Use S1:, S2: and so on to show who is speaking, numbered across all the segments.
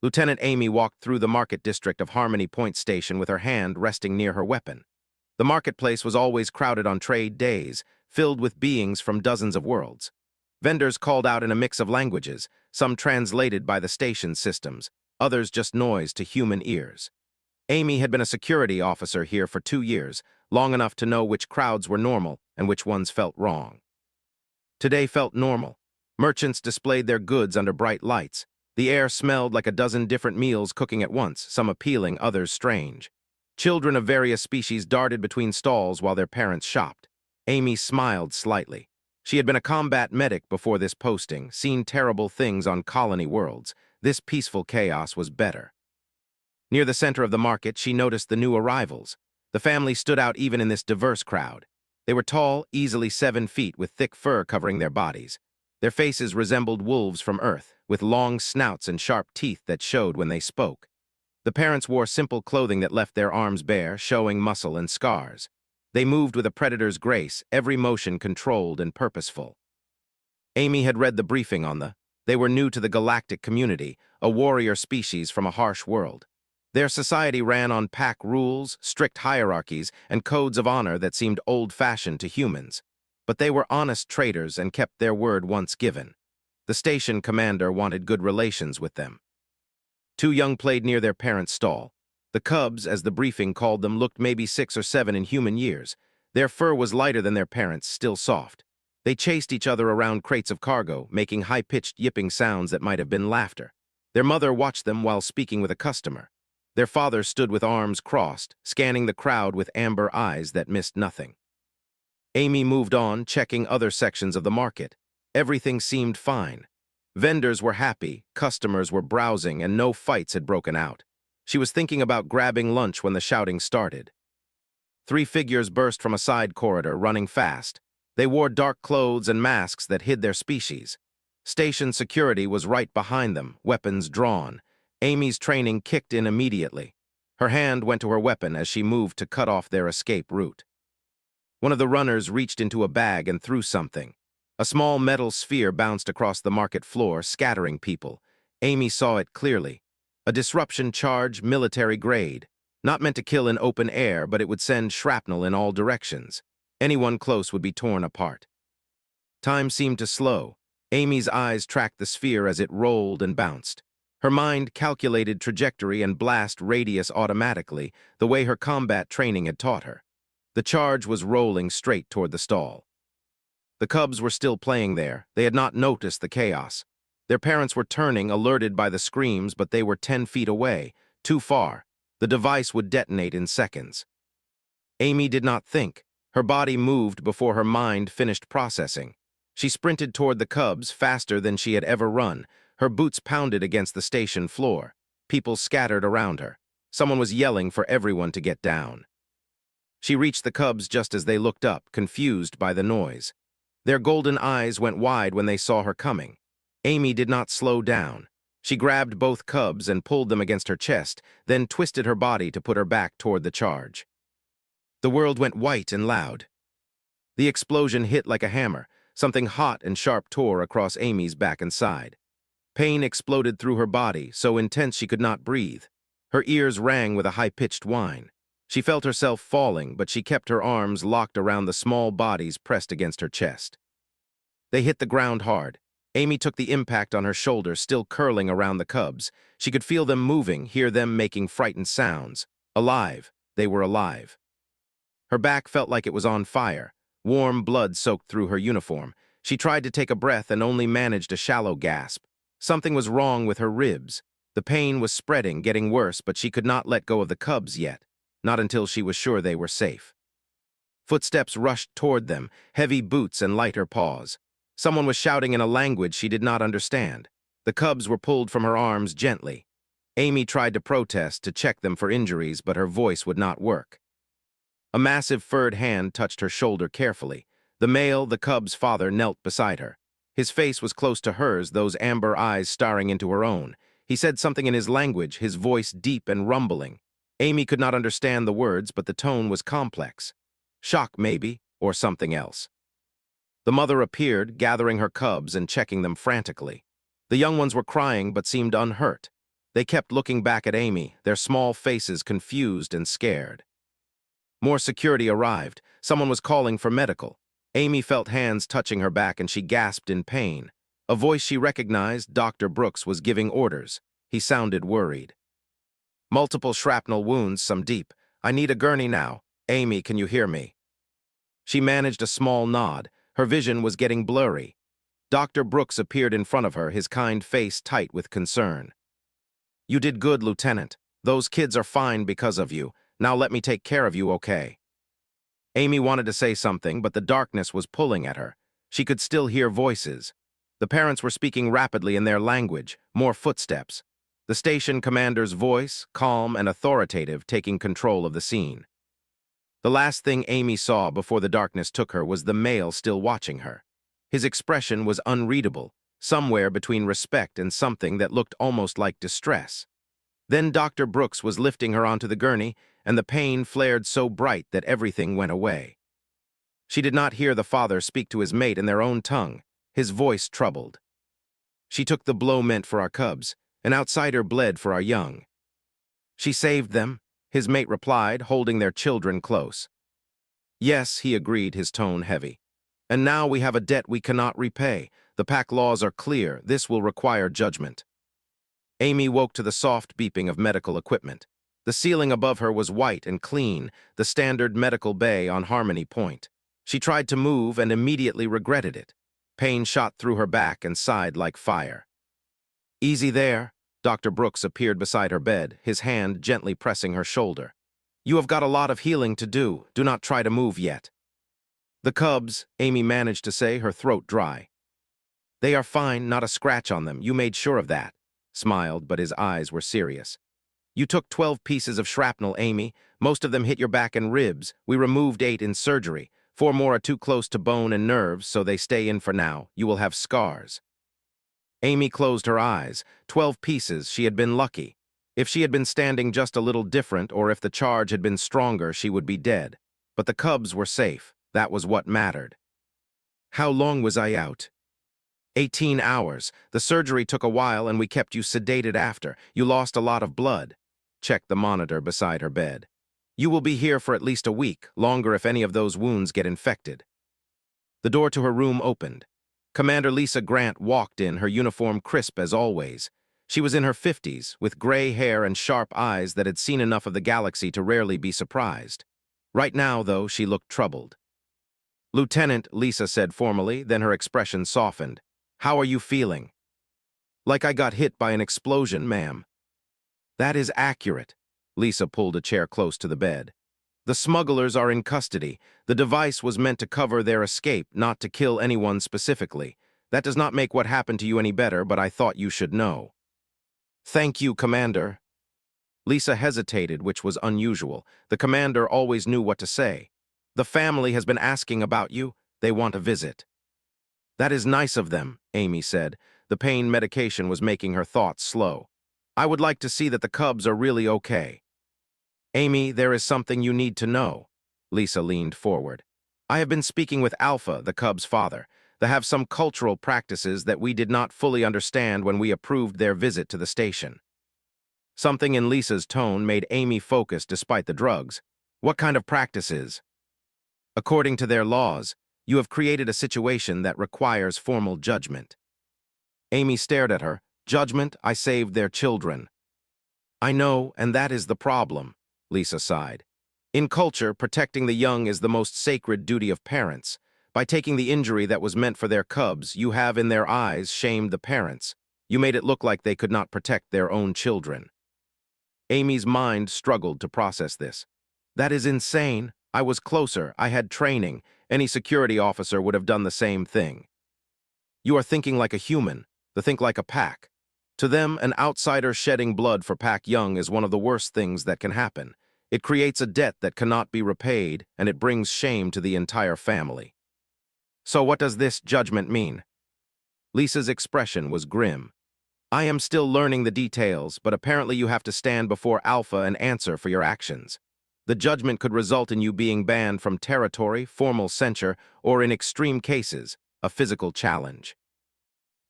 S1: Lieutenant Amy walked through the market district of Harmony Point Station with her hand resting near her weapon. The marketplace was always crowded on trade days, filled with beings from dozens of worlds. Vendors called out in a mix of languages, some translated by the station systems, others just noise to human ears. Amy had been a security officer here for 2 years, long enough to know which crowds were normal and which ones felt wrong. Today felt normal. Merchants displayed their goods under bright lights. The air smelled like a dozen different meals cooking at once, some appealing, others strange. Children of various species darted between stalls while their parents shopped. Amy smiled slightly. She had been a combat medic before this posting, seen terrible things on colony worlds. This peaceful chaos was better. Near the center of the market, she noticed the new arrivals. The family stood out even in this diverse crowd. They were tall, easily 7 feet, with thick fur covering their bodies. Their faces resembled wolves from Earth, with long snouts and sharp teeth that showed when they spoke. The parents wore simple clothing that left their arms bare, showing muscle and scars. They moved with a predator's grace, every motion controlled and purposeful. Amy had read the briefing on they were new to the galactic community, a warrior species from a harsh world. Their society ran on pack rules, strict hierarchies, and codes of honor that seemed old-fashioned to humans. But they were honest traders and kept their word once given. The station commander wanted good relations with them. 2 young played near their parents' stall. The cubs, as the briefing called them, looked maybe 6 or 7 in human years. Their fur was lighter than their parents', still soft. They chased each other around crates of cargo, making high-pitched yipping sounds that might have been laughter. Their mother watched them while speaking with a customer. Their father stood with arms crossed, scanning the crowd with amber eyes that missed nothing. Amy moved on, checking other sections of the market. Everything seemed fine. Vendors were happy, customers were browsing, and no fights had broken out. She was thinking about grabbing lunch when the shouting started. 3 figures burst from a side corridor, running fast. They wore dark clothes and masks that hid their species. Station security was right behind them, weapons drawn. Amy's training kicked in immediately. Her hand went to her weapon as she moved to cut off their escape route. One of the runners reached into a bag and threw something. A small metal sphere bounced across the market floor, scattering people. Amy saw it clearly. A disruption charge, military grade. Not meant to kill in open air, but it would send shrapnel in all directions. Anyone close would be torn apart. Time seemed to slow. Amy's eyes tracked the sphere as it rolled and bounced. Her mind calculated trajectory and blast radius automatically, the way her combat training had taught her. The charge was rolling straight toward the stall. The cubs were still playing there. They had not noticed the chaos. Their parents were turning, alerted by the screams, but they were 10 feet away, too far. The device would detonate in seconds. Amy did not think. Her body moved before her mind finished processing. She sprinted toward the cubs, faster than she had ever run. Her boots pounded against the station floor. People scattered around her. Someone was yelling for everyone to get down. She reached the cubs just as they looked up, confused by the noise. Their golden eyes went wide when they saw her coming. Amy did not slow down. She grabbed both cubs and pulled them against her chest, then twisted her body to put her back toward the charge. The world went white and loud. The explosion hit like a hammer. Something hot and sharp tore across Amy's back and side. Pain exploded through her body, so intense she could not breathe. Her ears rang with a high-pitched whine. She felt herself falling, but she kept her arms locked around the small bodies pressed against her chest. They hit the ground hard. Amy took the impact on her shoulder, still curling around the cubs. She could feel them moving, hear them making frightened sounds. Alive. They were alive. Her back felt like it was on fire. Warm blood soaked through her uniform. She tried to take a breath and only managed a shallow gasp. Something was wrong with her ribs. The pain was spreading, getting worse, but she could not let go of the cubs yet. Not until she was sure they were safe. Footsteps rushed toward them, heavy boots and lighter paws. Someone was shouting in a language she did not understand. The cubs were pulled from her arms gently. Amy tried to protest, to check them for injuries, but her voice would not work. A massive furred hand touched her shoulder carefully. The male, the cub's father, knelt beside her. His face was close to hers, those amber eyes staring into her own. He said something in his language, his voice deep and rumbling. Amy could not understand the words, but the tone was complex. Shock, maybe, or something else. The mother appeared, gathering her cubs and checking them frantically. The young ones were crying but seemed unhurt. They kept looking back at Amy, their small faces confused and scared. More security arrived. Someone was calling for medical. Amy felt hands touching her back and she gasped in pain. A voice she recognized, Dr. Brooks, was giving orders. He sounded worried. Multiple shrapnel wounds, some deep. I need a gurney now. Amy, can you hear me? She managed a small nod. Her vision was getting blurry. Dr. Brooks appeared in front of her, his kind face tight with concern. You did good, Lieutenant. Those kids are fine because of you. Now let me take care of you, okay? Amy wanted to say something, but the darkness was pulling at her. She could still hear voices. The parents were speaking rapidly in their language, more footsteps. The station commander's voice, calm and authoritative, taking control of the scene. The last thing Amy saw before the darkness took her was the male still watching her. His expression was unreadable, somewhere between respect and something that looked almost like distress. Then Dr. Brooks was lifting her onto the gurney, and the pain flared so bright that everything went away. She did not hear the father speak to his mate in their own tongue, his voice troubled. She took the blow meant for our cubs, an outsider bled for our young. She saved them, his mate replied, holding their children close. Yes, he agreed, his tone heavy. And now we have a debt we cannot repay. The pack laws are clear. This will require judgment. Amy woke to the soft beeping of medical equipment. The ceiling above her was white and clean, the standard medical bay on Harmony Point. She tried to move and immediately regretted it. Pain shot through her back and sighed like fire. Easy there. Dr. Brooks appeared beside her bed, his hand gently pressing her shoulder. You have got a lot of healing to do. Do not try to move yet. The cubs, Amy managed to say, her throat dry. They are fine, not a scratch on them. You made sure of that. Smiled, but his eyes were serious. You took 12 pieces of shrapnel, Amy. Most of them hit your back and ribs. We removed 8 in surgery. 4 more are too close to bone and nerves, so they stay in for now. You will have scars. Amy closed her eyes. 12 pieces, she had been lucky. If she had been standing just a little different, or if the charge had been stronger, she would be dead. But the cubs were safe. That was what mattered. How long was I out? 18 hours. The surgery took a while and we kept you sedated after. You lost a lot of blood. Checked the monitor beside her bed. You will be here for at least a week, longer if any of those wounds get infected. The door to her room opened. Commander Lisa Grant walked in, her uniform crisp as always. She was in her 50s, with gray hair and sharp eyes that had seen enough of the galaxy to rarely be surprised. Right now, though, she looked troubled. Lieutenant, Lisa said formally, then her expression softened. How are you feeling? Like I got hit by an explosion, ma'am. That is accurate. Lisa pulled a chair close to the bed. The smugglers are in custody. The device was meant to cover their escape, not to kill anyone specifically. That does not make what happened to you any better, but I thought you should know. Thank you, Commander. Lisa hesitated, which was unusual. The commander always knew what to say. The family has been asking about you. They want a visit. That is nice of them, Amy said. The pain medication was making her thoughts slow. I would like to see that the cubs are really okay. Amy, there is something you need to know. Lisa leaned forward. I have been speaking with Alpha, the cubs' father. They have some cultural practices that we did not fully understand when we approved their visit to the station. Something in Lisa's tone made Amy focus despite the drugs. What kind of practices? According to their laws, you have created a situation that requires formal judgment. Amy stared at her. Judgment, I saved their children. I know, and that is the problem, Lisa sighed. In culture, protecting the young is the most sacred duty of parents. By taking the injury that was meant for their cubs, you have in their eyes shamed the parents. You made it look like they could not protect their own children. Amy's mind struggled to process this. That is insane. I was closer. I had training. Any security officer would have done the same thing. You are thinking like a human. They think like a pack. To them, an outsider shedding blood for pack young is one of the worst things that can happen. It creates a debt that cannot be repaid, and it brings shame to the entire family. So what does this judgment mean? Lisa's expression was grim. I am still learning the details, but apparently you have to stand before Alpha and answer for your actions. The judgment could result in you being banned from territory, formal censure, or in extreme cases, a physical challenge.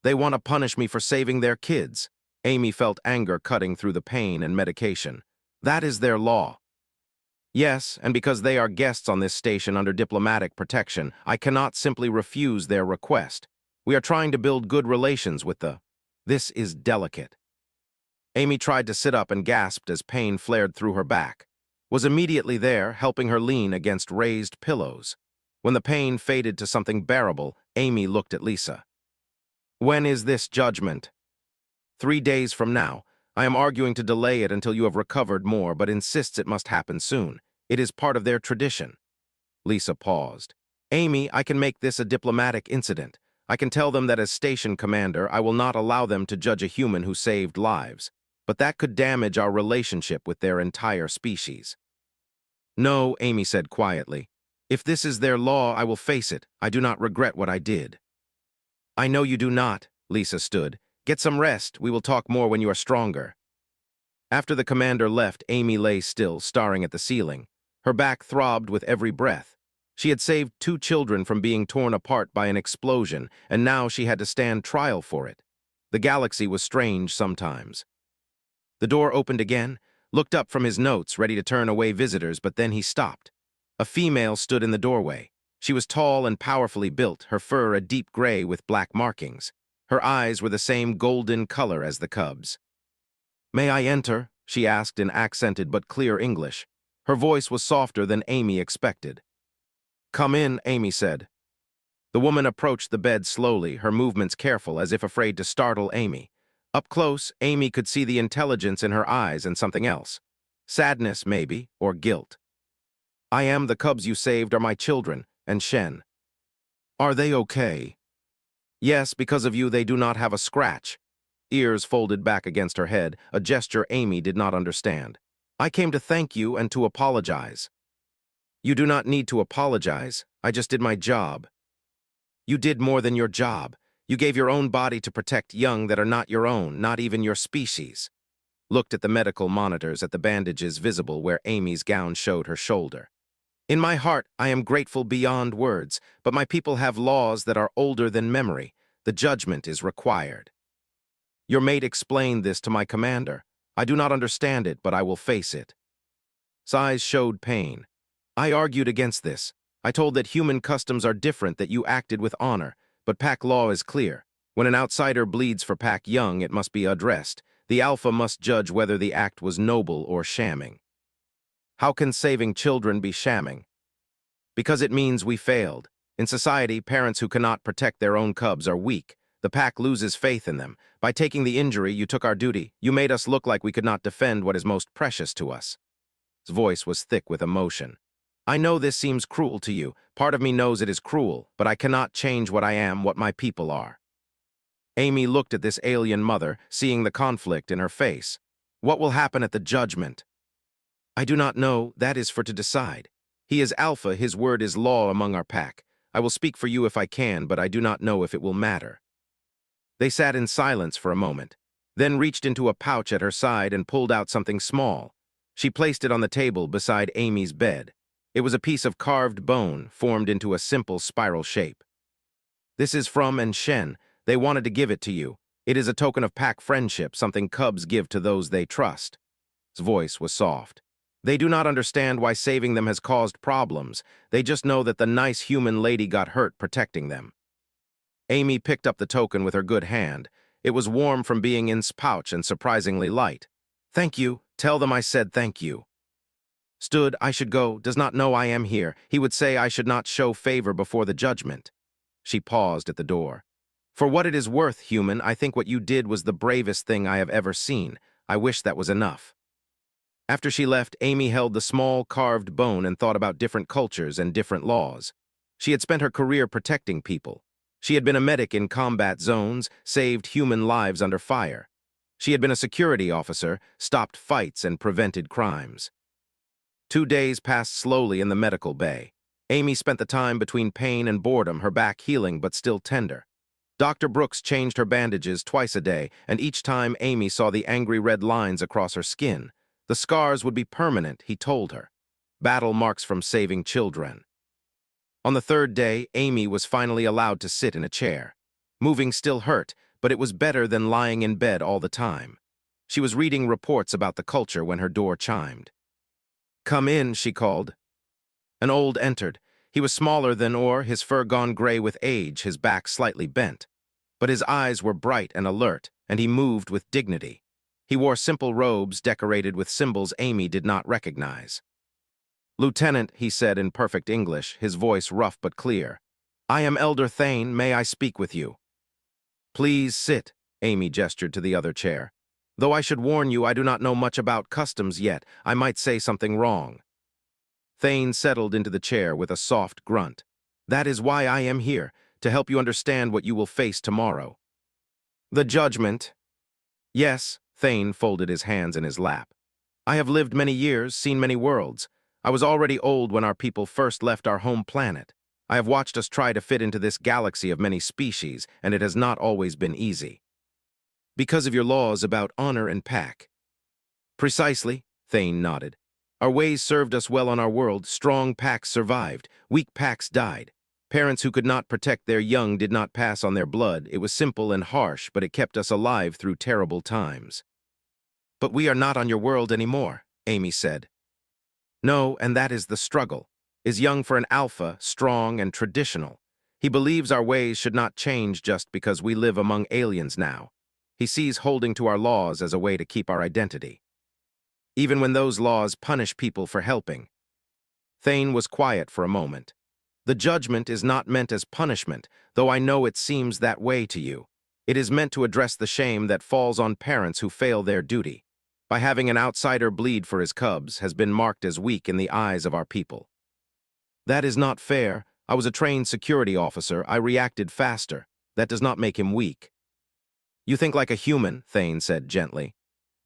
S1: They want to punish me for saving their kids. Amy felt anger cutting through the pain and medication. That is their law. Yes, and because they are guests on this station under diplomatic protection, I cannot simply refuse their request. We are trying to build good relations with the... This is delicate. Amy tried to sit up and gasped as pain flared through her back. Was immediately there, helping her lean against raised pillows. When the pain faded to something bearable, Amy looked at Lisa. When is this judgment? 3 days from now. I am arguing to delay it until you have recovered more, but insists it must happen soon. It is part of their tradition. Lisa paused. Amy, I can make this a diplomatic incident. I can tell them that as station commander, I will not allow them to judge a human who saved lives. But that could damage our relationship with their entire species. No, Amy said quietly. If this is their law, I will face it. I do not regret what I did. I know you do not, Lisa stood. Get some rest. We will talk more when you are stronger. After the commander left, Amy lay still, staring at the ceiling. Her back throbbed with every breath. She had saved 2 children from being torn apart by an explosion, and now she had to stand trial for it. The galaxy was strange sometimes. The door opened again, looked up from his notes, ready to turn away visitors, but then he stopped. A female stood in the doorway. She was tall and powerfully built, her fur a deep gray with black markings. Her eyes were the same golden color as the cubs. May I enter? She asked in accented but clear English. Her voice was softer than Amy expected. Come in, Amy said. The woman approached the bed slowly, her movements careful, as if afraid to startle Amy. Up close, Amy could see the intelligence in her eyes and something else. Sadness, maybe, or guilt. I am the cubs you saved are my children, and Shen. Are they okay? Yes, because of you they do not have a scratch. Ears folded back against her head, a gesture Amy did not understand. I came to thank you and to apologize. You do not need to apologize. I just did my job. You did more than your job. You gave your own body to protect young that are not your own, not even your species. Looked at the medical monitors, at the bandages visible where Amy's gown showed her shoulder. In my heart, I am grateful beyond words, but my people have laws that are older than memory. The judgment is required. Your mate explained this to my commander. I do not understand it, but I will face it. Sighs showed pain. I argued against this. I told that human customs are different, that you acted with honor, but Pack law is clear. When an outsider bleeds for Pack young, it must be addressed. The Alpha must judge whether the act was noble or shamming. How can saving children be shamming? Because it means we failed. In society, parents who cannot protect their own cubs are weak. The Pack loses faith in them. By taking the injury, you took our duty. You made us look like we could not defend what is most precious to us. His voice was thick with emotion. I know this seems cruel to you. Part of me knows it is cruel, but I cannot change what I am, what my people are. Amy looked at this alien mother, seeing the conflict in her face. What will happen at the judgment? I do not know. That is for to decide. He is Alpha. His word is law among our Pack. I will speak for you if I can, but I do not know if it will matter. They sat in silence for a moment, then reached into a pouch at her side and pulled out something small. She placed it on the table beside Amy's bed. It was a piece of carved bone formed into a simple spiral shape. This is from and Shen. They wanted to give it to you. It is a token of Pack friendship, something cubs give to those they trust. His voice was soft. They do not understand why saving them has caused problems. They just know that the nice human lady got hurt protecting them. Amy picked up the token with her good hand. It was warm from being in its pouch and surprisingly light. Thank you. Tell them I said thank you. Stood, I should go, does not know I am here. He would say I should not show favor before the judgment. She paused at the door. For what it is worth, human, I think what you did was the bravest thing I have ever seen. I wish that was enough. After she left, Amy held the small carved bone and thought about different cultures and different laws. She had spent her career protecting people. She had been a medic in combat zones, saved human lives under fire. She had been a security officer, stopped fights and prevented crimes. 2 days passed slowly in the medical bay. Amy spent the time between pain and boredom, her back healing but still tender. Dr. Brooks changed her bandages twice a day, and each time Amy saw the angry red lines across her skin. The scars would be permanent, he told her. Battle marks from saving children. On the 3rd day, Amy was finally allowed to sit in a chair. Moving still hurt, but it was better than lying in bed all the time. She was reading reports about the culture when her door chimed. "Come in," she called. An old entered. He was smaller than Orr, his fur gone gray with age, his back slightly bent. But his eyes were bright and alert, and he moved with dignity. He wore simple robes decorated with symbols Amy did not recognize. "Lieutenant," he said in perfect English, his voice rough but clear. "I am Elder Thane. May I speak with you?" "Please sit," Amy gestured to the other chair. "Though I should warn you, I do not know much about customs yet. I might say something wrong." Thane settled into the chair with a soft grunt. "That is why I am here, to help you understand what you will face tomorrow." "The judgment." "Yes," Thane folded his hands in his lap. "I have lived many years, seen many worlds. I was already old when our people first left our home planet. I have watched us try to fit into this galaxy of many species, and it has not always been easy. Because of your laws about honor and pack." "Precisely," Thane nodded. "Our ways served us well on our world. Strong packs survived, weak packs died. Parents who could not protect their young did not pass on their blood. It was simple and harsh, but it kept us alive through terrible times." "But we are not on your world anymore," Amy said. "No, and that is the struggle. Is young for an alpha, strong and traditional. He believes our ways should not change just because we live among aliens now. He sees holding to our laws as a way to keep our identity, even when those laws punish people for helping." Thane was quiet for a moment. "The judgment is not meant as punishment, though I know it seems that way to you. It is meant to address the shame that falls on parents who fail their duty. By having an outsider bleed for his cubs has been marked as weak in the eyes of our people." "That is not fair. I was a trained security officer. I reacted faster. That does not make him weak." "You think like a human," Thane said gently.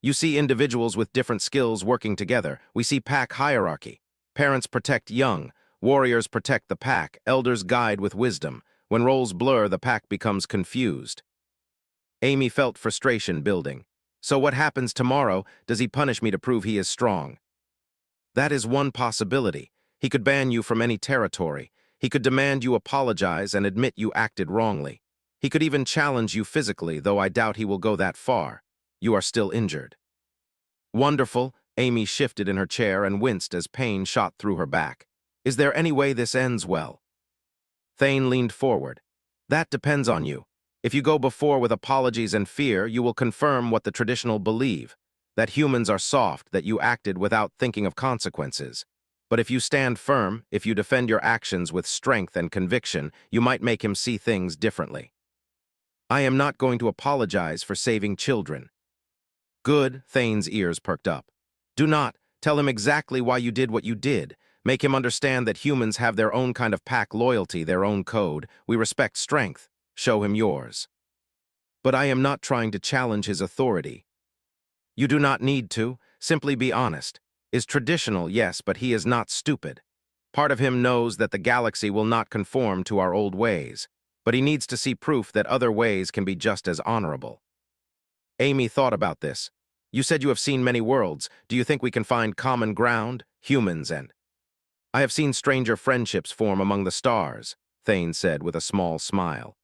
S1: "You see individuals with different skills working together. We see pack hierarchy. Parents protect young. Warriors protect the pack. Elders guide with wisdom. When roles blur, the pack becomes confused." Amy felt frustration building. "So what happens tomorrow? Does he punish me to prove he is strong?" "That is one possibility. He could ban you from any territory. He could demand you apologize and admit you acted wrongly. He could even challenge you physically, though I doubt he will go that far. You are still injured." "Wonderful." Amy shifted in her chair and winced as pain shot through her back. "Is there any way this ends well?" Thane leaned forward. "That depends on you. If you go before with apologies and fear, you will confirm what the traditional believe, that humans are soft, that you acted without thinking of consequences. But if you stand firm, if you defend your actions with strength and conviction, you might make him see things differently." "I am not going to apologize for saving children." "Good." Thane's ears perked up. "Do not. Tell him exactly why you did what you did. Make him understand that humans have their own kind of pack loyalty, their own code. We respect strength. Show him yours." "But I am not trying to challenge his authority." "You do not need to. Simply be honest. Is traditional, yes, but he is not stupid. Part of him knows that the galaxy will not conform to our old ways, but he needs to see proof that other ways can be just as honorable." Amy thought about this. "You said you have seen many worlds. Do you think we can find common ground, humans and—" "I have seen stranger friendships form among the stars," Thane said with a small smile.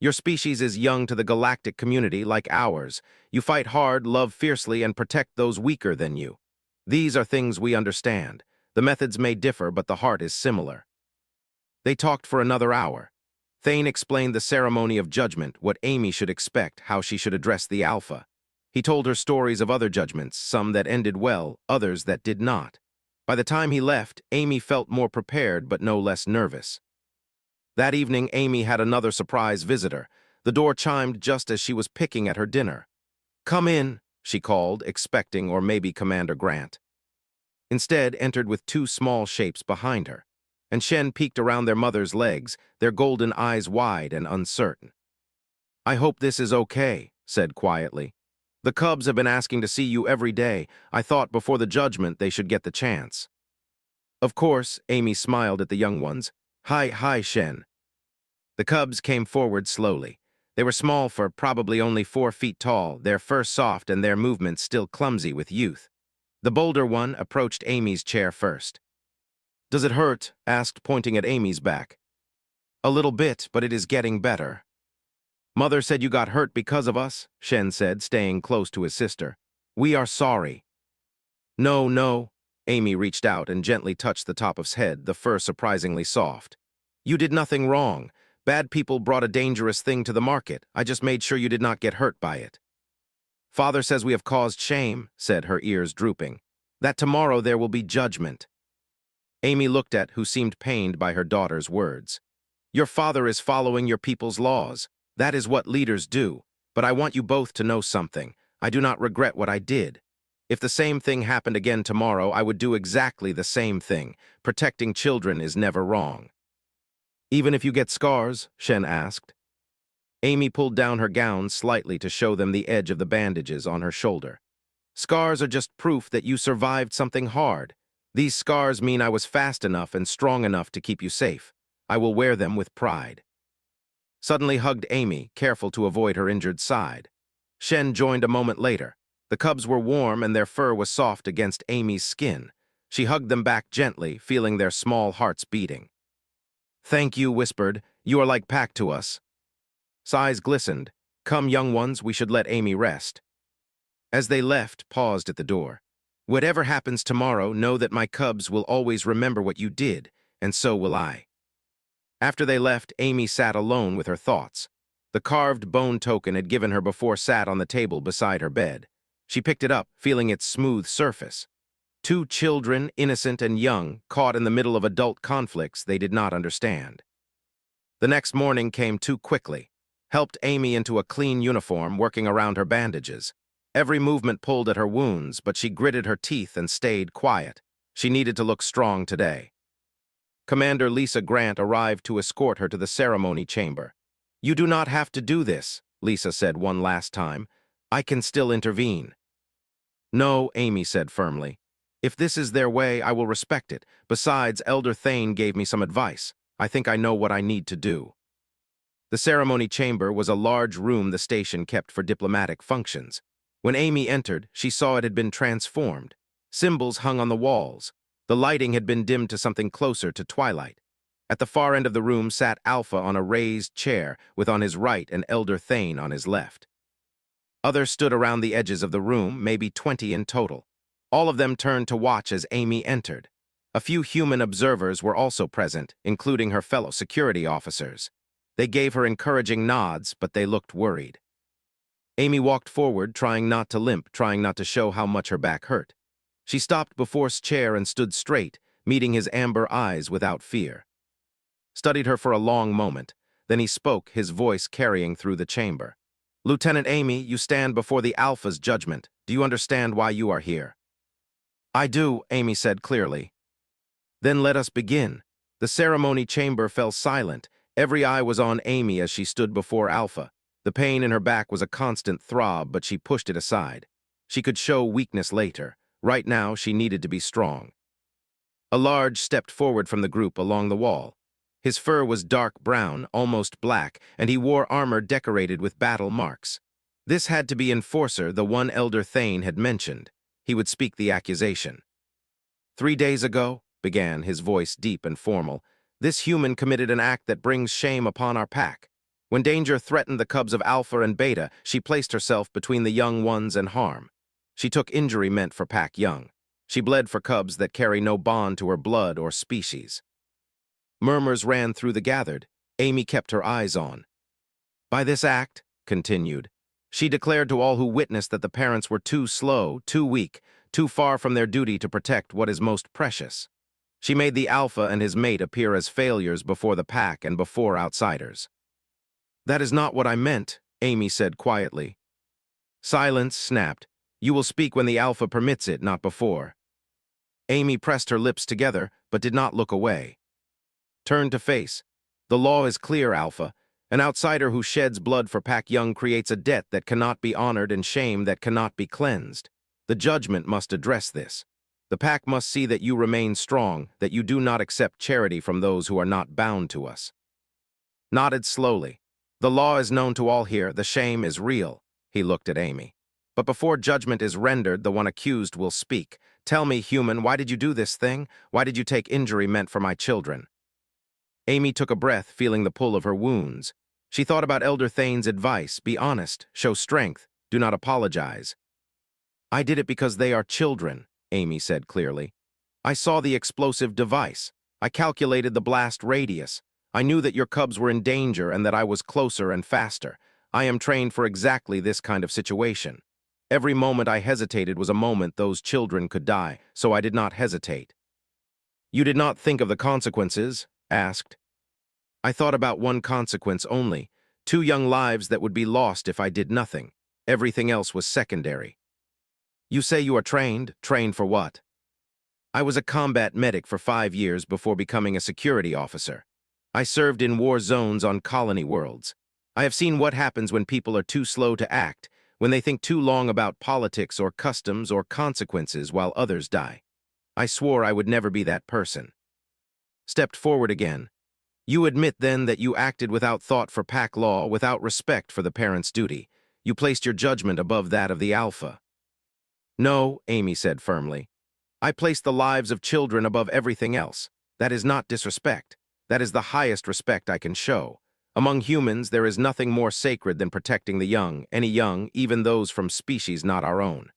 S1: "Your species is young to the galactic community like ours. You fight hard, love fiercely, and protect those weaker than you. These are things we understand. The methods may differ, but the heart is similar." They talked for another hour. Thane explained the ceremony of judgment, what Amy should expect, how she should address the Alpha. He told her stories of other judgments, some that ended well, others that did not. By the time he left, Amy felt more prepared but no less nervous. That evening, Amy had another surprise visitor. The door chimed just as she was picking at her dinner. "Come in," she called, expecting or maybe Commander Grant. Instead, entered with two small shapes behind her, and Shen peeked around their mother's legs, their golden eyes wide and uncertain. "I hope this is okay," said quietly. "The cubs have been asking to see you every day. I thought before the judgment they should get the chance." "Of course," Amy smiled at the young ones. Hi, Shen." The cubs came forward slowly. They were small for probably only 4 feet tall, their fur soft and their movements still clumsy with youth. The bolder one approached Amy's chair first. "Does it hurt?" asked, pointing at Amy's back. "A little bit, but it is getting better." Mother said you got hurt because of us, Shen said, staying close to his sister. We are sorry. No, no. Amy reached out and gently touched the top of his head, the fur surprisingly soft. You did nothing wrong. Bad people brought a dangerous thing to the market. I just made sure you did not get hurt by it. Father says we have caused shame, said, her ears drooping. That tomorrow there will be judgment. Amy looked at who seemed pained by her daughter's words. Your father is following your people's laws. That is what leaders do. But I want you both to know something. I do not regret what I did. If the same thing happened again tomorrow, I would do exactly the same thing. Protecting children is never wrong. Even if you get scars? Shen asked. Amy pulled down her gown slightly to show them the edge of the bandages on her shoulder. Scars are just proof that you survived something hard. These scars mean I was fast enough and strong enough to keep you safe. I will wear them with pride. Suddenly hugged Amy, careful to avoid her injured side. Shen joined a moment later. The cubs were warm and their fur was soft against Amy's skin. She hugged them back gently, feeling their small hearts beating. Thank you, whispered. You are like pack to us. Sighs glistened. Come, young ones, we should let Amy rest. As they left, paused at the door. Whatever happens tomorrow, know that my cubs will always remember what you did, and so will I. After they left, Amy sat alone with her thoughts. The carved bone token had given her before sat on the table beside her bed. She picked it up, feeling its smooth surface. Two children, innocent and young, caught in the middle of adult conflicts they did not understand. The next morning came too quickly. Helped Amy into a clean uniform, working around her bandages. Every movement pulled at her wounds, but she gritted her teeth and stayed quiet. She needed to look strong today. Commander Lisa Grant arrived to escort her to the ceremony chamber. You do not have to do this, Lisa said one last time. I can still intervene. No, Amy said firmly. If this is their way, I will respect it. Besides, Elder Thane gave me some advice. I think I know what I need to do. The ceremony chamber was a large room the station kept for diplomatic functions. When Amy entered, she saw it had been transformed. Symbols hung on the walls. The lighting had been dimmed to something closer to twilight. At the far end of the room sat Alpha on a raised chair, with on his right and Elder Thane on his left. Others stood around the edges of the room, maybe 20 in total. All of them turned to watch as Amy entered. A few human observers were also present, including her fellow security officers. They gave her encouraging nods, but they looked worried. Amy walked forward, trying not to limp, trying not to show how much her back hurt. She stopped before his chair and stood straight, meeting his amber eyes without fear. Studied her for a long moment. Then he spoke, his voice carrying through the chamber. Lieutenant Amy, you stand before the Alpha's judgment. Do you understand why you are here? I do, Amy said clearly. Then let us begin. The ceremony chamber fell silent. Every eye was on Amy as she stood before Alpha. The pain in her back was a constant throb, but she pushed it aside. She could show weakness later. Right now, she needed to be strong. A large stepped forward from the group along the wall. His fur was dark brown, almost black, and he wore armor decorated with battle marks. This had to be Enforcer, the one Elder Thane had mentioned. He would speak the accusation. 3 days ago, began, his voice deep and formal, this human committed an act that brings shame upon our pack. When danger threatened the cubs of Alpha and Beta, she placed herself between the young ones and harm. She took injury meant for pack young. She bled for cubs that carry no bond to her blood or species. Murmurs ran through the gathered. Amy kept her eyes on. By this act, continued, she declared to all who witnessed that the parents were too slow, too weak, too far from their duty to protect what is most precious. She made the Alpha and his mate appear as failures before the pack and before outsiders. That is not what I meant, Amy said quietly. Silence snapped. You will speak when the Alpha permits it, not before. Amy pressed her lips together, but did not look away. Turned to face. The law is clear, Alpha. An outsider who sheds blood for pack young creates a debt that cannot be honored and shame that cannot be cleansed. The judgment must address this. The pack must see that you remain strong, that you do not accept charity from those who are not bound to us. Nodded slowly. The law is known to all here, the shame is real. He looked at Amy. But before judgment is rendered, the one accused will speak. Tell me, human, why did you do this thing? Why did you take injury meant for my children? Amy took a breath, feeling the pull of her wounds. She thought about Elder Thane's advice: be honest, show strength, do not apologize. I did it because they are children, Amy said clearly. I saw the explosive device. I calculated the blast radius. I knew that your cubs were in danger and that I was closer and faster. I am trained for exactly this kind of situation. Every moment I hesitated was a moment those children could die, so I did not hesitate. You did not think of the consequences? Asked. I thought about one consequence only: 2 young lives that would be lost if I did nothing. Everything else was secondary. You say you are trained? Trained for what? I was a combat medic for 5 years before becoming a security officer. I served in war zones on colony worlds. I have seen what happens when people are too slow to act, when they think too long about politics or customs or consequences while others die. I swore I would never be that person. Stepped forward again. You admit then that you acted without thought for pack law, without respect for the parent's duty. You placed your judgment above that of the Alpha. No, Amy said firmly. I place the lives of children above everything else. That is not disrespect. That is the highest respect I can show. Among humans, there is nothing more sacred than protecting the young, any young, even those from species not our own.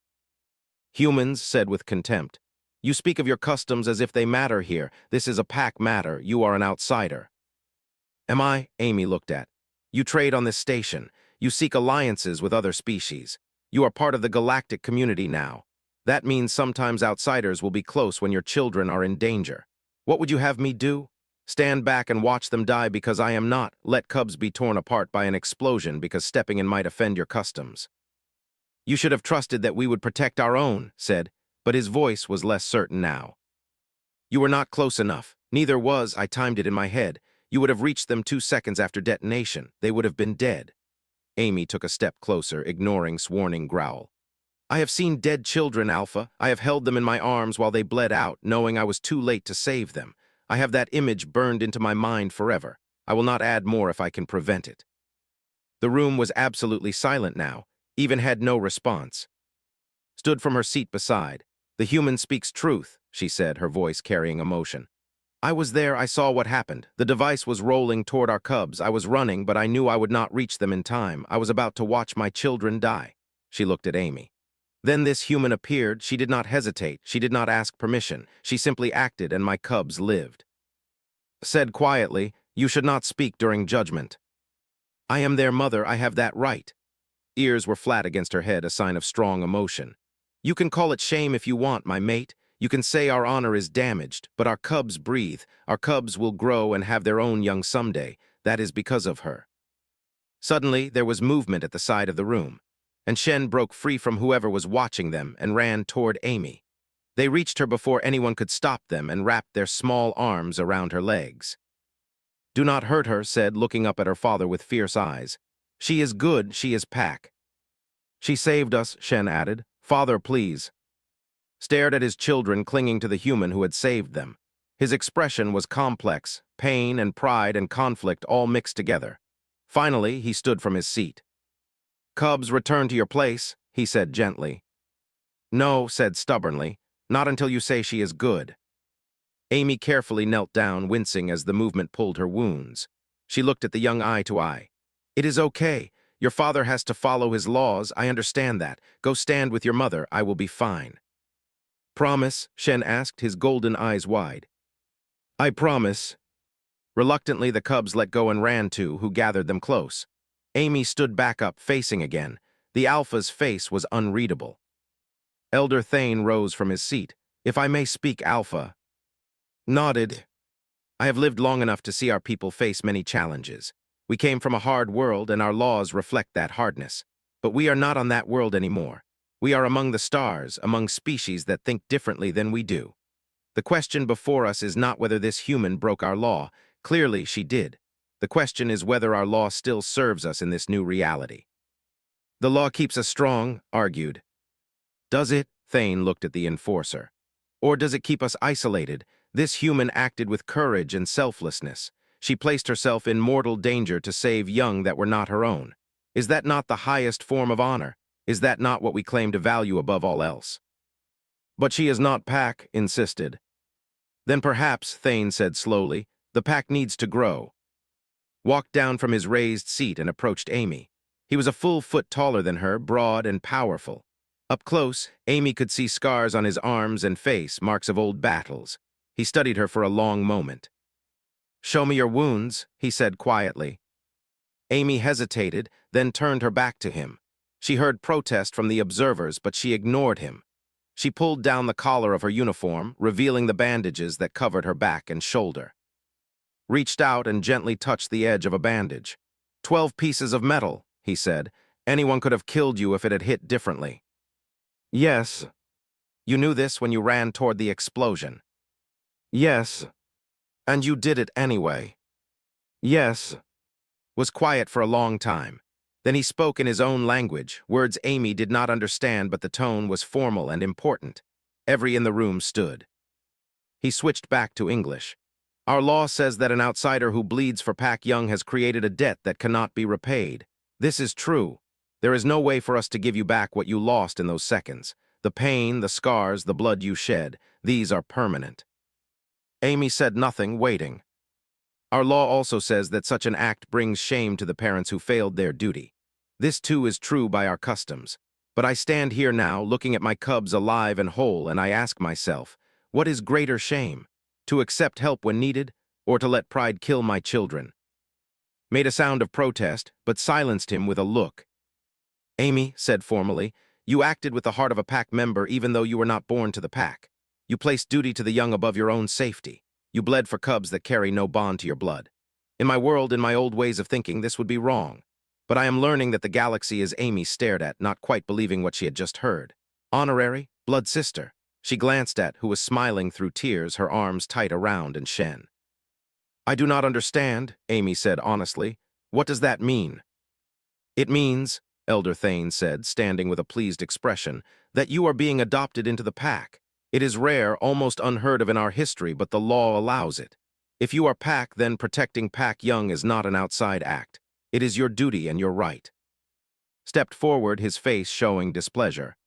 S1: Humans said with contempt. You speak of your customs as if they matter here. This is a pack matter. You are an outsider. Am I? Amy looked at. You trade on this station. You seek alliances with other species. You are part of the galactic community now. That means sometimes outsiders will be close when your children are in danger. What would you have me do? Stand back and watch them die because I am not? Let cubs be torn apart by an explosion because stepping in might offend your customs? You should have trusted that we would protect our own, said, but his voice was less certain now. You were not close enough. Neither was, I timed it in my head. You would have reached them 2 seconds after detonation. They would have been dead. Amy took a step closer, ignoring warning growl. I have seen dead children, Alpha. I have held them in my arms while they bled out, knowing I was too late to save them. I have that image burned into my mind forever. I will not add more if I can prevent it. The room was absolutely silent now, even had no response. Stood from her seat beside. The human speaks truth, she said, her voice carrying emotion. I was there, I saw what happened. The device was rolling toward our cubs. I was running, but I knew I would not reach them in time. I was about to watch my children die. She looked at Amy. Then this human appeared. She did not hesitate. She did not ask permission. She simply acted, and my cubs lived. Said quietly, you should not speak during judgment. I am their mother. I have that right. Ears were flat against her head, a sign of strong emotion. You can call it shame if you want, my mate. You can say our honor is damaged, but our cubs breathe. Our cubs will grow and have their own young someday. That is because of her. Suddenly, there was movement at the side of the room, and Shen broke free from whoever was watching them and ran toward Amy. They reached her before anyone could stop them and wrapped their small arms around her legs. Do not hurt her, said, looking up at her father with fierce eyes. She is good, she is pack. She saved us, Shen added. Father, please. Stared at his children clinging to the human who had saved them. His expression was complex, pain and pride and conflict all mixed together. Finally, he stood from his seat. Cubs, return to your place, he said gently. No, said stubbornly, not until you say she is good. Amy carefully knelt down, wincing as the movement pulled her wounds. She looked at the young eye to eye. It is okay. Your father has to follow his laws. I understand that. Go stand with your mother. I will be fine. Promise? Shen asked, his golden eyes wide. I promise. Reluctantly, the cubs let go and ran to, who gathered them close. Amy stood back up, facing again. The Alpha's face was unreadable. Elder Thane rose from his seat. If I may speak, Alpha. Nodded. I have lived long enough to see our people face many challenges. We came from a hard world, and our laws reflect that hardness. But we are not on that world anymore. We are among the stars, among species that think differently than we do. The question before us is not whether this human broke our law. Clearly, she did. The question is whether our law still serves us in this new reality. The law keeps us strong, argued. Does it? Thane looked at the enforcer. Or does it keep us isolated? This human acted with courage and selflessness. She placed herself in mortal danger to save young that were not her own. Is that not the highest form of honor? Is that not what we claim to value above all else? But she is not pack, insisted. Then perhaps, Thane said slowly, the pack needs to grow. walked down from his raised seat and approached Amy. He was a full foot taller than her, broad and powerful. Up close, Amy could see scars on his arms and face, marks of old battles. He studied her for a long moment. "Show me your wounds," he said quietly. Amy hesitated, then turned her back to him. She heard protest from the observers, but she ignored him. She pulled down the collar of her uniform, revealing the bandages that covered her back and shoulder. Reached out and gently touched the edge of a bandage. 12 pieces of metal, he said. Anyone could have killed you if it had hit differently. Yes. You knew this when you ran toward the explosion. Yes. And you did it anyway. Yes. Was quiet for a long time. Then he spoke in his own language, words Amy did not understand, but the tone was formal and important. Every in the room stood. He switched back to English. Our law says that an outsider who bleeds for Pak Young has created a debt that cannot be repaid. This is true. There is no way for us to give you back what you lost in those seconds. The pain, the scars, the blood you shed, these are permanent. Amy said nothing, waiting. Our law also says that such an act brings shame to the parents who failed their duty. This too is true by our customs. But I stand here now, looking at my cubs alive and whole, and I ask myself, what is greater shame? To accept help when needed, or to let pride kill my children? Made a sound of protest, but silenced him with a look. Amy said formally, you acted with the heart of a pack member even though you were not born to the pack. You placed duty to the young above your own safety. You bled for cubs that carry no bond to your blood. In my world, in my old ways of thinking, this would be wrong. But I am learning that the galaxy is Amy stared at, not quite believing what she had just heard. Honorary, blood sister. She glanced at, who was smiling through tears, her arms tight around and Shen. I do not understand, Amy said honestly. What does that mean? It means, Elder Thane said, standing with a pleased expression, that you are being adopted into the pack. It is rare, almost unheard of in our history, but the law allows it. If you are pack, then protecting Pak Young is not an outside act. It is your duty and your right. Stepped forward, his face showing displeasure.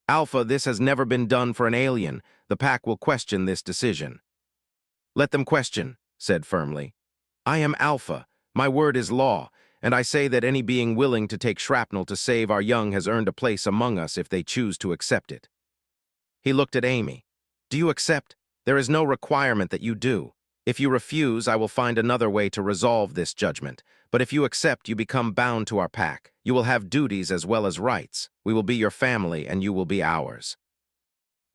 S1: Alpha, this has never been done for an alien. The pack will question this decision. Let them question, said firmly. I am Alpha. My word is law, and I say that any being willing to take shrapnel to save our young has earned a place among us if they choose to accept it. He looked at Amy. Do you accept? There is no requirement that you do. If you refuse, I will find another way to resolve this judgment. But if you accept, you become bound to our pack. You will have duties as well as rights. We will be your family, and you will be ours.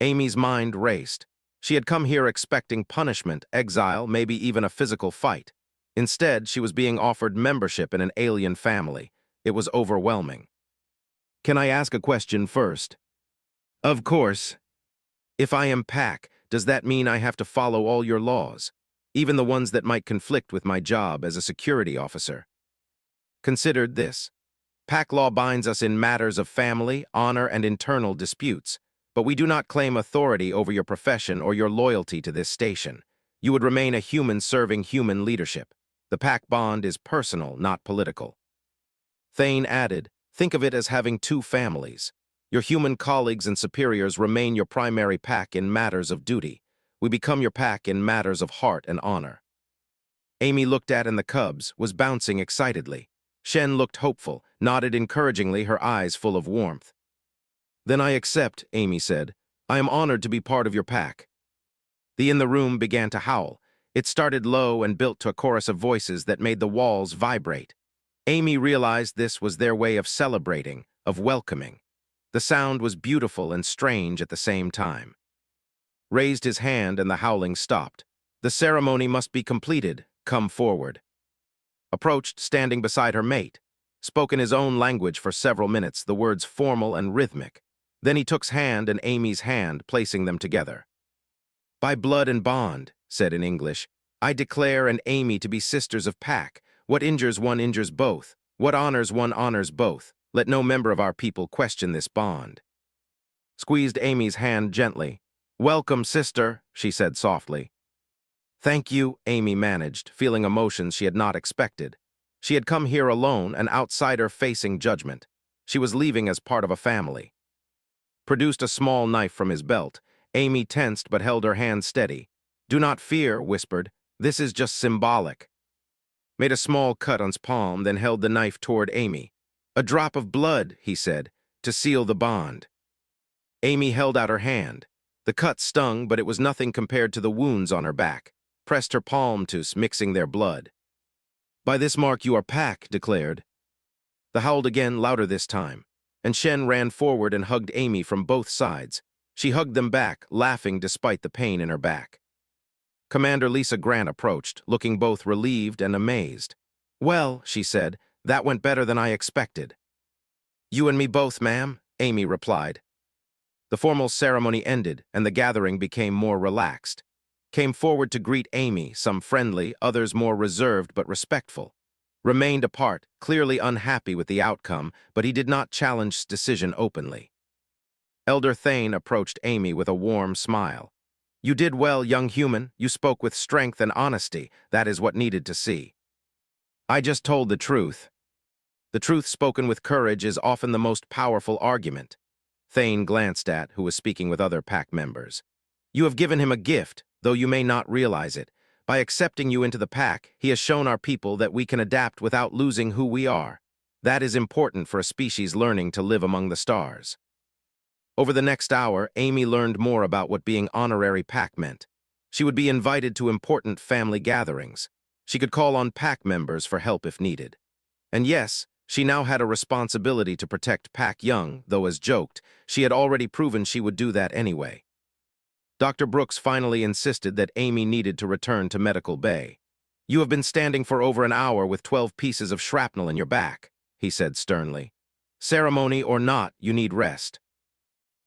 S1: Amy's mind raced. She had come here expecting punishment, exile, maybe even a physical fight. Instead, she was being offered membership in an alien family. It was overwhelming. Can I ask a question first? Of course. If I am pack, does that mean I have to follow all your laws? Even the ones that might conflict with my job as a security officer? Considered this. Pack law binds us in matters of family, honor, and internal disputes, but we do not claim authority over your profession or your loyalty to this station. You would remain a human serving human leadership. The pack bond is personal, not political. Thane added, think of it as having two families. Your human colleagues and superiors remain your primary pack in matters of duty. We become your pack in matters of heart and honor. Amy looked at and the cubs, was bouncing excitedly. Shen looked hopeful, nodded encouragingly, her eyes full of warmth. Then I accept, Amy said. I am honored to be part of your pack. The in the room began to howl. It started low and built to a chorus of voices that made the walls vibrate. Amy realized this was their way of celebrating, of welcoming. The sound was beautiful and strange at the same time. Raised his hand and the howling stopped. The ceremony must be completed. Come forward. Approached, standing beside her mate. Spoke in his own language for several minutes, the words formal and rhythmic. Then he took hand and Amy's hand, placing them together. By blood and bond, said in English, I declare and Amy to be sisters of pack. What injures one injures both. What honors one honors both. Let no member of our people question this bond. Squeezed Amy's hand gently. Welcome, sister, she said softly. Thank you, Amy managed, feeling emotions she had not expected. She had come here alone, an outsider facing judgment. She was leaving as part of a family. Produced a small knife from his belt. Amy tensed but held her hand steady. Do not fear, whispered. This is just symbolic. made a small cut on his palm, then held the knife toward Amy. "A drop of blood," he said, "to seal the bond." Amy held out her hand. The cut stung, but it was nothing compared to the wounds on her back. Pressed her palm to mixing their blood. "By this mark you are Pack," declared. The howled again, louder this time, and Shen ran forward and hugged Amy from both sides. She hugged them back, laughing despite the pain in her back. Commander Lisa Grant approached, looking both relieved and amazed. "Well," she said, "that went better than I expected." "You and me both, ma'am," Amy replied. The formal ceremony ended, and the gathering became more relaxed. Came forward to greet Amy, some friendly, others more reserved but respectful. Remained apart, clearly unhappy with the outcome, but he did not challenge decision openly. Elder Thane approached Amy with a warm smile. "You did well, young human. You spoke with strength and honesty. That is what needed to see." "I just told the truth." The truth spoken with courage is often the most powerful argument. Thane glanced at who was speaking with other pack members. "You have given him a gift, though you may not realize it. By accepting you into the pack, he has shown our people that we can adapt without losing who we are. That is important for a species learning to live among the stars." Over the next hour, Amy learned more about what being honorary pack meant. She would be invited to important family gatherings. She could call on pack members for help if needed. And yes, she now had a responsibility to protect Pack Young, though as joked, she had already proven she would do that anyway. Dr. Brooks finally insisted that Amy needed to return to Medical Bay. "You have been standing for over an hour with 12 pieces of shrapnel in your back," he said sternly. "Ceremony or not, you need rest."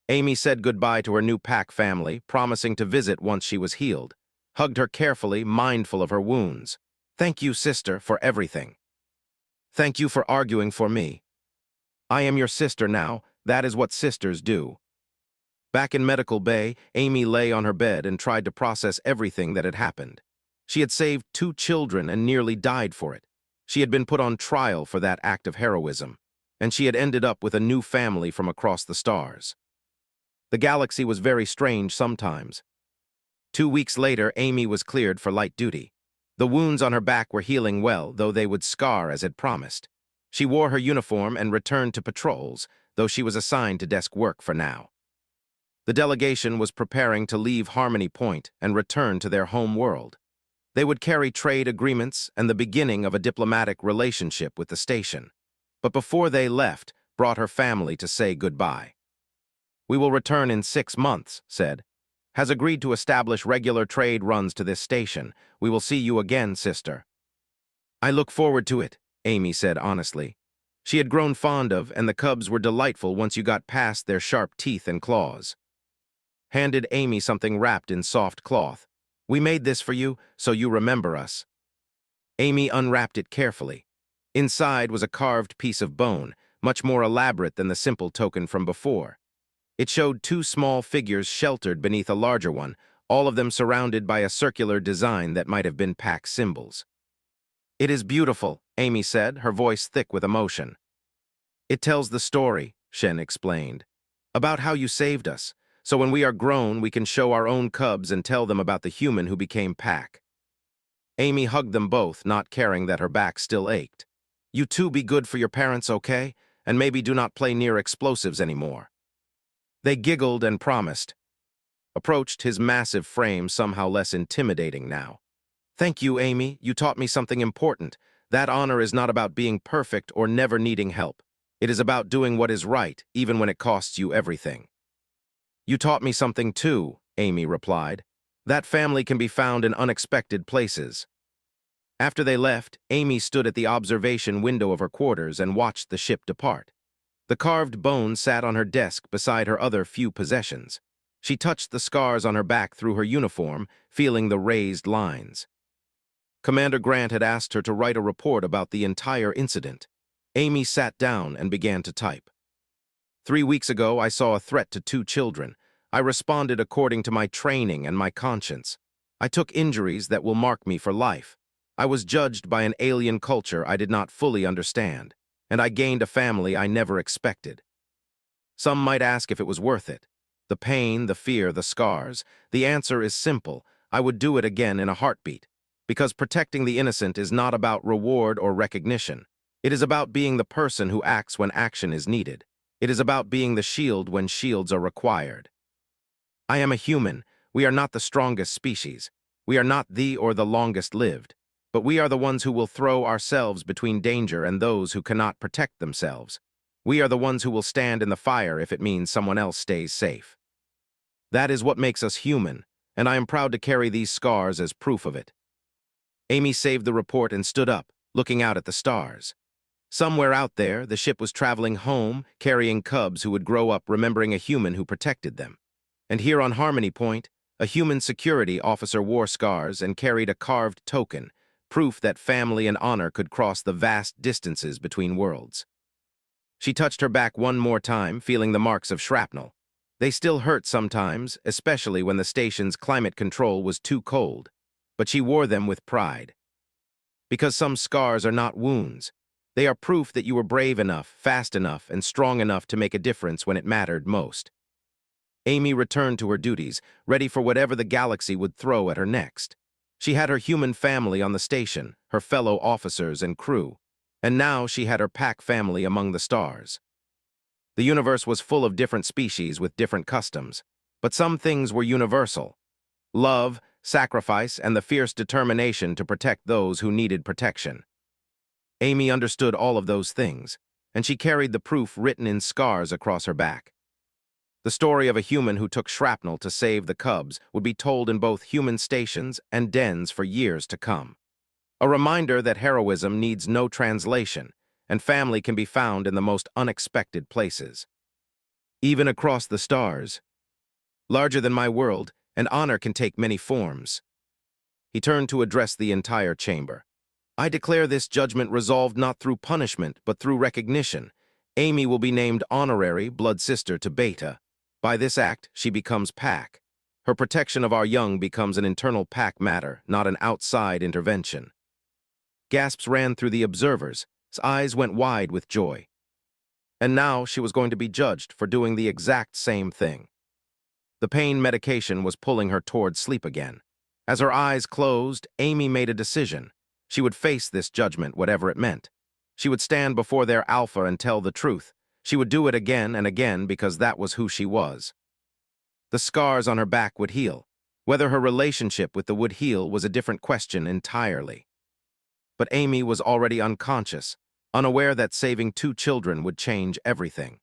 S1: Amy said goodbye to her new pack family, promising to visit once she was healed. Hugged her carefully, mindful of her wounds. "Thank you, sister, for everything. Thank you for arguing for me. I am your sister now. That is what sisters do." Back in Medical Bay, Amy lay on her bed and tried to process everything that had happened. She had saved 2 children and nearly died for it. She had been put on trial for that act of heroism, and she had ended up with a new family from across the stars. The galaxy was very strange sometimes. 2 weeks later, Amy was cleared for light duty. The wounds on her back were healing well, though they would scar as had promised. She wore her uniform and returned to patrols, though she was assigned to desk work for now. The delegation was preparing to leave Harmony Point and return to their home world. They would carry trade agreements and the beginning of a diplomatic relationship with the station. But before they left, brought her family to say goodbye. "We will return in 6 months," said. "Has agreed to establish regular trade runs to this station. We will see you again, sister." "I look forward to it," Amy said honestly. She had grown fond of, and the cubs were delightful once you got past their sharp teeth and claws. Handed Amy something wrapped in soft cloth. "We made this for you, so you remember us." Amy unwrapped it carefully. Inside was a carved piece of bone, much more elaborate than the simple token from before. It showed 2 small figures sheltered beneath a larger one, all of them surrounded by a circular design that might have been pack symbols. "It is beautiful," Amy said, her voice thick with emotion. "It tells the story," Shen explained, "about how you saved us. So when we are grown, we can show our own cubs and tell them about the human who became Pack." Amy hugged them both, not caring that her back still ached. "You two be good for your parents, okay? And maybe do not play near explosives anymore." They giggled and promised. Approached, his massive frame somehow less intimidating now. "Thank you, Amy. You taught me something important. That honor is not about being perfect or never needing help. It is about doing what is right, even when it costs you everything." "You taught me something too," Amy replied. "That family can be found in unexpected places." After they left, Amy stood at the observation window of her quarters and watched the ship depart. The carved bone sat on her desk beside her other few possessions. She touched the scars on her back through her uniform, feeling the raised lines. Commander Grant had asked her to write a report about the entire incident. Amy sat down and began to type. 3 weeks ago, I saw a threat to 2 children. I responded according to my training and my conscience. I took injuries that will mark me for life. I was judged by an alien culture I did not fully understand, and I gained a family I never expected. Some might ask if it was worth it. The pain, the fear, the scars. The answer is simple. I would do it again in a heartbeat. Because protecting the innocent is not about reward or recognition. It is about being the person who acts when action is needed. It is about being the shield when shields are required. I am a human. We are not the strongest species. We are not the or the longest lived. But we are the ones who will throw ourselves between danger and those who cannot protect themselves. We are the ones who will stand in the fire if it means someone else stays safe. That is what makes us human, and I am proud to carry these scars as proof of it. Amy saved the report and stood up, looking out at the stars. Somewhere out there, the ship was traveling home, carrying cubs who would grow up remembering a human who protected them. And here on Harmony Point, a human security officer wore scars and carried a carved token, proof that family and honor could cross the vast distances between worlds. She touched her back one more time, feeling the marks of shrapnel. They still hurt sometimes, especially when the station's climate control was too cold, but she wore them with pride. Because some scars are not wounds. They are proof that you were brave enough, fast enough, and strong enough to make a difference when it mattered most. Amy returned to her duties, ready for whatever the galaxy would throw at her next. She had her human family on the station, her fellow officers and crew, and now she had her pack family among the stars. The universe was full of different species with different customs, but some things were universal. Love, sacrifice, and the fierce determination to protect those who needed protection. Amy understood all of those things, and she carried the proof written in scars across her back. The story of a human who took shrapnel to save the cubs would be told in both human stations and dens for years to come. A reminder that heroism needs no translation, and family can be found in the most unexpected places. Even across the stars. Larger than my world, and honor can take many forms. He turned to address the entire chamber. I declare this judgment resolved not through punishment, but through recognition. Amy will be named honorary blood sister to Beta. By this act, she becomes pack. Her protection of our young becomes an internal pack matter, not an outside intervention. Gasps ran through the observers. His eyes went wide with joy. And now she was going to be judged for doing the exact same thing. The pain medication was pulling her toward sleep again. As her eyes closed, Amy made a decision. She would face this judgment, whatever it meant. She would stand before their alpha and tell the truth. She would do it again and again because that was who she was. The scars on her back would heal. Whether her relationship with the would heal was a different question entirely. But Amy was already unconscious, unaware that saving 2 children would change everything.